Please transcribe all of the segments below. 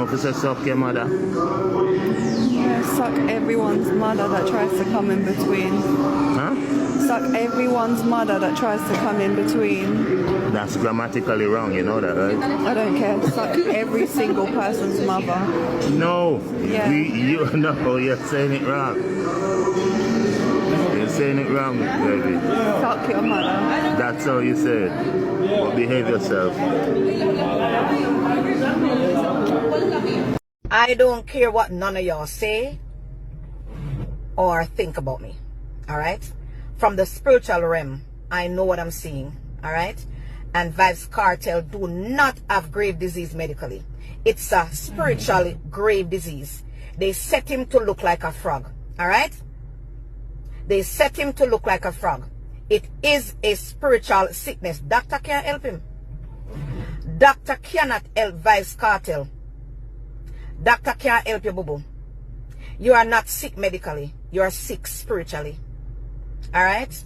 if you say suck your mother? Yeah, suck everyone's mother that tries to come in between. Huh? Suck everyone's mother that tries to come in between. That's grammatically wrong, you know that, right? I don't care. Suck every single person's mother. No. Yeah. No, you're saying it wrong. You're saying it wrong, baby. Suck your mother. That's how you say it. But behave yourself. I don't care what none of y'all say or think about me. Alright? From the spiritual realm, I know what I'm seeing. Alright? And VYBZ Kartel do not have grave disease medically. It's a spiritual grave disease. They set him to look like a frog. Alright? They set him to look like a frog. It is a spiritual sickness. Doctor can't help him. Doctor cannot help VYBZ Kartel. Doctor can't help you, boo-boo. You are not sick medically. You are sick spiritually. Alright?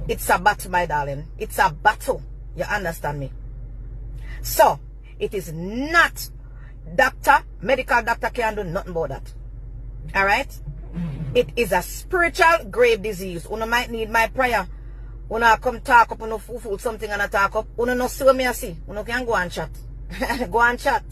It's a battle, my darling. It's a battle. You understand me? So, it is not medical doctor can't do nothing about that. Alright? It is a spiritual grave disease. Una might need my prayer. Una come talk up, una fool something and talk up. Una no see what me I see. Una can go and chat. Go and chat.